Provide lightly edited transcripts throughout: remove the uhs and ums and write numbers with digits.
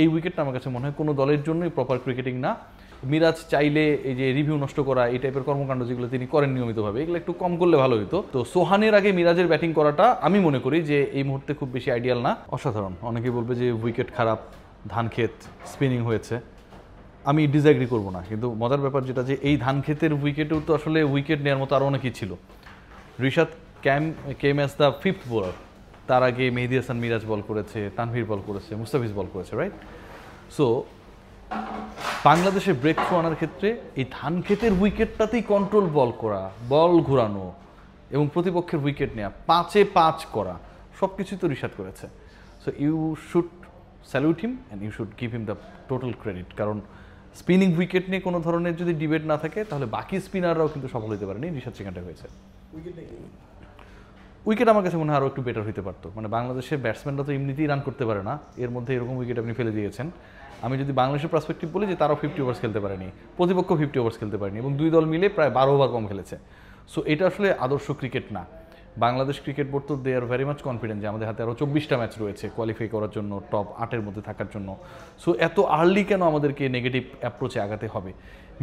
এই উইকেটটা আমার কাছে মনে হয় কোনো দলের জন্যই প্রপার ক্রিকেটিং না। মিরাজ চাইলে এই যে রিভিউ নষ্ট করা, এই টাইপের কর্মকাণ্ড যেগুলো তিনি করেন নিয়মিতভাবে, এগুলো একটু কম করলে ভালো হতো। তো সোহানের আগে মিরাজের ব্যাটিং করাটা আমি মনে করি যে এই মুহূর্তে খুব বেশি আইডিয়াল না। অসাধারণ। অনেকেই বলবে যে উইকেট খারাপ, ধান ক্ষেত স্পিনিং হয়েছে, আমি ডিসএগ্রি করব না, কিন্তু মজার ব্যাপার যেটা যে এই ধান ক্ষেতের উইকেটেও তো আসলে উইকেট নেওয়ার মতো আরও অনেকেই ছিল। রিশাদ কেম অ্যাজ দ্য ফিফথ বোলার, তার আগে মেহেদী হাসান মিরাজ বল করেছে, তানভীর বল করেছে, মুস্তাফিজ বল করেছে, রাইট? সো বাংলাদেশের ব্রেক থ্রু আনার ক্ষেত্রে এই ধান ক্ষেতের উইকেটটাতেই কন্ট্রোল বল করা, বল ঘোরানো এবং প্রতিপক্ষের উইকেট নেওয়া, 5-এ 5 করা, সব কিছুই তো রিশাদ করেছে। So you should salute him and you should give him the total credit. কারণ স্পিনিং উইকেট নিয়ে কোনো ধরনের যদি ডিবেট না থাকে তাহলে বাকি স্পিনাররাও কিন্তু সফল হতে পারেনি, রিশাদ সেখানটা হয়েছে। উইকেট আমার কাছে মনে হয় আরও একটু বেটার হতে পারতো। মানে বাংলাদেশের ব্যাটসম্যানরা তো এমনিতেই রান করতে পারে না, এর মধ্যে এরকম উইকেট আপনি ফেলে দিয়েছেন। আমি যদি বাংলাদেশের পার্সপেক্টিভ বলি যে তারাও 50 ওভার্স খেলতে পারেনি, প্রতিপক্ষ 50 ওভার্স খেলতে পারেনি এবং দুই দল মিলে প্রায় 12 ওভার কম খেলেছে। সো এটা আসলে আদর্শ ক্রিকেট না। বাংলাদেশ ক্রিকেট বোর্ড তো দে আর ভেরি মাচ কনফিডেন্ট যে আমাদের হাতে আরও 24টা ম্যাচ রয়েছে কোয়ালিফাই করার জন্য, টপ 8-এর মধ্যে থাকার জন্য। সো এত আর্লি কেন আমাদেরকে নেগেটিভ অ্যাপ্রোচে আগাতে হবে?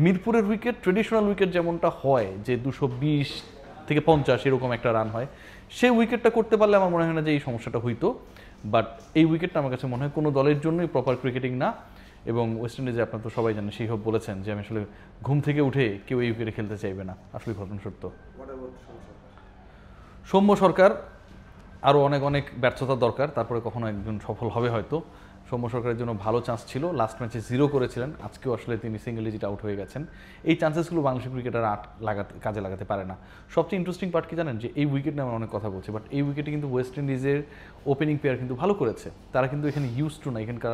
মিরপুরের উইকেট ট্রেডিশনাল উইকেট যেমনটা হয় যে 220 থেকে 50 এরকম একটা রান হয়, সেই উইকেটটা করতে পারলে আমার মনে হয় না যে এই সমস্যাটা হইতো। বাট এই উইকেটটা আমার কাছে মনে হয় কোনো দলের জন্যই প্রপার ক্রিকেটিং না। এবং ওয়েস্ট ইন্ডিজে আপনার তো সবাই জানেন, সেই হোক বলেছেন যে আমি আসলে ঘুম থেকে উঠে কেউ এই উইকেটে খেলতে চাইবে না, আসলে ঘটনা সত্য। সৌম্য সরকার আরও অনেক অনেক ব্যর্থতার দরকার, তারপরে কখনো একজন সফল হবে হয়তো। সৌম্য সরকারের জন্য ভালো চান্স ছিল, লাস্ট ম্যাচে 0 করেছিলেন, আজকেও আসলে তিনি সিঙ্গেল ডিজিট আউট হয়ে গেছেন। এই চান্সেসগুলো বাংলাদেশের ক্রিকেটার কাজে লাগাতে পারে না। সবচেয়ে ইন্টারেস্টিং পার্ট কি জানেন, যে এই উইকেট নিয়ে আমরা অনেক কথা বলছি, বাট এই উইকেটে কিন্তু ওয়েস্ট ইন্ডিজের ওপেনিং প্লেয়ার কিন্তু ভালো করেছে। তারা কিন্তু এখানে ইউজ টু না, এখানকার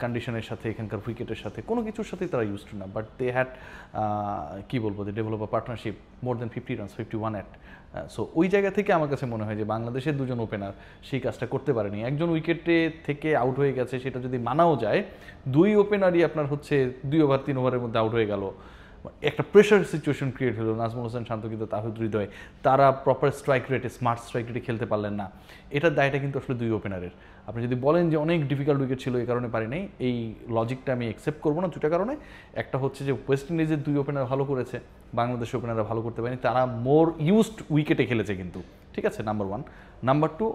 কন্ডিশনের সাথে, এখানকার উইকেটের সাথে, কোনো কিছুর সাথেই তারা ইউজ টু না। বাট দে হ্যাড কী বলবো, যে develop a partnership more than 50 runs, 51 at. So ওই জায়গা থেকে আমার কাছে মনে হয় যে বাংলাদেশের দুজন ওপেনার সেই কাজটা করতে পারেনি। একজন উইকেটে থেকে আউট হয়ে গেছে, সেটা যদি মানাও যায়, 2 ওপেনারই আপনার হচ্ছে 2 ওভার 3 ওভারের মধ্যে আউট হয়ে গেল, একটা প্রেশার সিচুয়েশন ক্রিয়েট হলো। নাজমুল হোসেন শান্ত কিন্তু তাহিদ হৃদয়, তারা প্রপার স্ট্রাইক রেটে, স্মার্ট স্ট্রাইক রেটে খেলতে পারলেন না। এটার দায়টা কিন্তু আসলে 2 ওপেনারের। আপনি যদি বলেন যে অনেক ডিফিকাল্ট উইকেট ছিল এই কারণে পারি নাই, এই লজিকটা আমি অ্যাকসেপ্ট করবো না। 2টা কারণে, একটা হচ্ছে যে ওয়েস্ট ইন্ডিজের 2 ওপেনার ভালো করেছে, বাংলাদেশের ওপেনাররা ভালো করতে পারেনি, তারা মোর ইউজড উইকেটে খেলেছে কিন্তু, ঠিক আছে, নাম্বার 1। নাম্বার 2,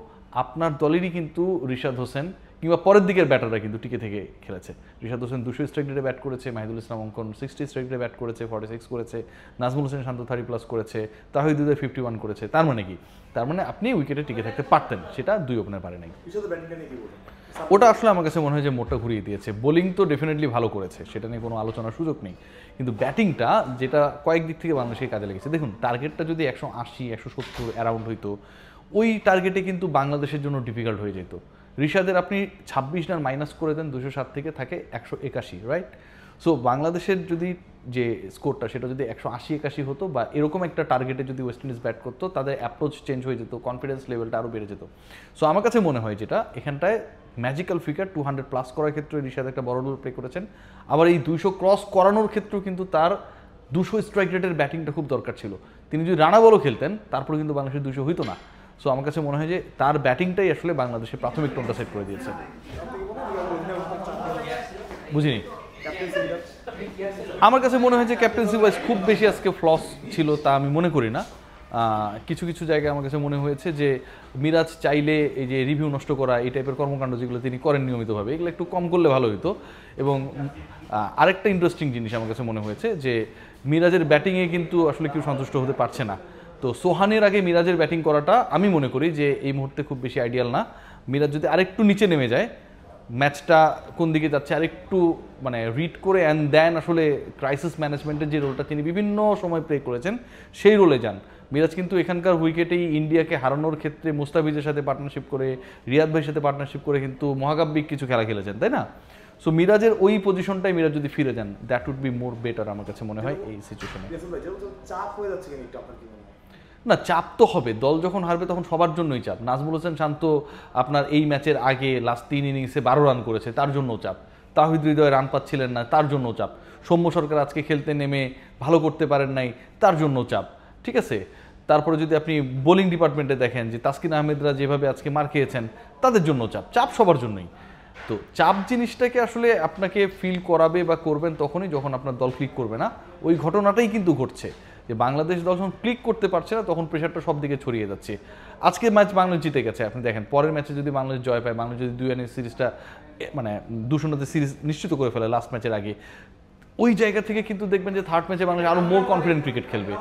আপনার দলেরই কিন্তু রিশাদ হোসেন কিংবা পরের দিকের ব্যাটাররা কিন্তু টিকে থেকে খেলেছে। রিশাদ হোসেন 200 স্ট্রাইক রেটে ব্যাট করেছে, মাহিদুল ইসলাম অঙ্কন 60 স্ট্রাইক রেটে ব্যাট করেছে, 46 করেছে, নাজমুল হোসেন শান্ত 30+ করেছে, তাহিদ হৃদয় 51 করেছে। তার মানে কি? তার মানে আপনি উইকেটে টিকে থাকতে পারতেন, সেটা 2 ওপেনার পারে নাই। ওটা আসলে আমার কাছে মনে হয় যে মোটটা ঘুরিয়ে দিয়েছে। বোলিং তো ডেফিনেটলি ভালো করেছে, সেটা নিয়ে কোনো আলোচনার সুযোগ নেই, কিন্তু ব্যাটিংটা যেটা কয়েক দিক থেকে বাংলাদেশকে কাজে লেগেছে। দেখুন, টার্গেটটা যদি 180, 170 অ্যারাউন্ড হইতো, ওই টার্গেটে কিন্তু বাংলাদেশের জন্য ডিফিকাল্ট হয়ে যেত। রিশাদের আপনি 26 রান মাইনাস করে দেন 207 থেকে, থাকে 181, রাইট? সো বাংলাদেশের যদি যে স্কোরটা সেটা যদি 180-81 হতো, বা এরকম একটা টার্গেটে যদি ওয়েস্ট ইন্ডিজ ব্যাট করতো, তাদের অ্যাপ্রোচ চেঞ্জ হয়ে যেত, কনফিডেন্স লেভেলটা আরও বেড়ে যেত। সো আমার কাছে মনে হয় যেটা এখানটায় ম্যাজিক্যাল ফিগার 200+ করার ক্ষেত্রে রিশাদ একটা বড় রোল প্লে করেছেন। আবার এই 200 ক্রস করানোর ক্ষেত্রেও কিন্তু তার 200 স্ট্রাইক রেটের ব্যাটিংটা খুব দরকার ছিল। তিনি যদি রানা বলও খেলতেন, তারপরে কিন্তু বাংলাদেশের 200 হইতো না। সো আমার কাছে মনে হয় যে তার ব্যাটিংটাই আসলে বাংলাদেশের প্রাথমিক টোনটা সেট করে দিয়েছে। বুঝিনি, আমার কাছে মনে হয় যে ক্যাপ্টেন্সি ওয়াইজ খুব বেশি আজকে ফ্লস ছিল তা আমি মনে করি না। কিছু কিছু জায়গায় আমার কাছে মনে হয়েছে যে মিরাজ চাইলে এই যে রিভিউ নষ্ট করা, এই টাইপের কর্মকাণ্ড যেগুলো তিনি করেন নিয়মিতভাবে, এগুলো একটু কম করলে ভালো হতো। এবং আরেকটা ইন্টারেস্টিং জিনিস আমার কাছে মনে হয়েছে যে মিরাজের ব্যাটিংয়ে কিন্তু আসলে কেউ সন্তুষ্ট হতে পারছে না। তো সোহানের আগে মিরাজের ব্যাটিং করাটা আমি মনে করি যে এই মুহূর্তে খুব বেশি আইডিয়াল না। মিরাজ যদি আরেকটু নিচে নেমে যায়, ম্যাচটা কোন দিকে যাচ্ছে আরেকটু মানে রিড করে, অ্যান্ড দেন আসলে ক্রাইসিস ম্যানেজমেন্টের যে রোলটা তিনি বিভিন্ন সময় প্লে করেছেন, সেই রোলে যান। মিরাজ কিন্তু এখানকার উইকেটেই ইন্ডিয়াকে হারানোর ক্ষেত্রে মুস্তাফিজের সাথে পার্টনারশিপ করে, রিয়াদ ভাইয়ের সাথে পার্টনারশিপ করে কিন্তু মহাকাব্যিক কিছু খেলা খেলেছেন, তাই না? সো মিরাজের ওই পজিশনটাই মিরাজ যদি ফিরে যান, that would be more better আমার কাছে মনে হয় এই সিচুয়েশনে। না, চাপ তো হবে, দল যখন হারবে তখন সবার জন্যই চাপ। নাজমুল হোসেন শান্ত আপনার এই ম্যাচের আগে লাস্ট 3 ইনিংসে 12 রান করেছে, তার জন্যও চাপ। তাহিদ হৃদয় রান পাচ্ছিলেন না, তার জন্যও চাপ। সৌম্য সরকার আজকে খেলতে নেমে ভালো করতে পারেন নাই, তার জন্যও চাপ, ঠিক আছে? তারপরে যদি আপনি বোলিং ডিপার্টমেন্টে দেখেন যে তাসকিন আহমেদরা যেভাবে আজকে মার খেয়েছেন, তাদের জন্য চাপ। চাপ সবার জন্যই। তো চাপ জিনিসটাকে আসলে আপনাকে ফিল করাবে বা করবেন তখনই যখন আপনার দল ক্লিক করবে না। ওই ঘটনাটাই কিন্তু ঘটছে যে বাংলাদেশ দল যখন ক্লিক করতে পারছে না তখন প্রেশারটা সব দিকে ছড়িয়ে যাচ্ছে। আজকে ম্যাচ বাংলাদেশ জিতে গেছে, আপনি দেখেন পরের ম্যাচে যদি বাংলাদেশ জয় পায়, বাংলাদেশ যদি 2-1 সিরিজটা মানে 2-0 সিরিজ নিশ্চিত করে ফেলে লাস্ট ম্যাচের আগে, ওই জায়গা থেকে কিন্তু দেখবেন যে থার্ড ম্যাচে বাংলাদেশ আরো মোর কনফিডেন্ট ক্রিকেট খেলবে।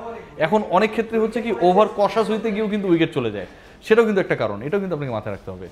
এখন অনেক ক্ষেত্রে হচ্ছে কি ওভার কশাস হইতে গিয়েও কিন্তু উইকেট চলে যায়, সেটাও কিন্তু একটা কারণ, এটাও কিন্তু আপনাকে মাথায় রাখতে হবে।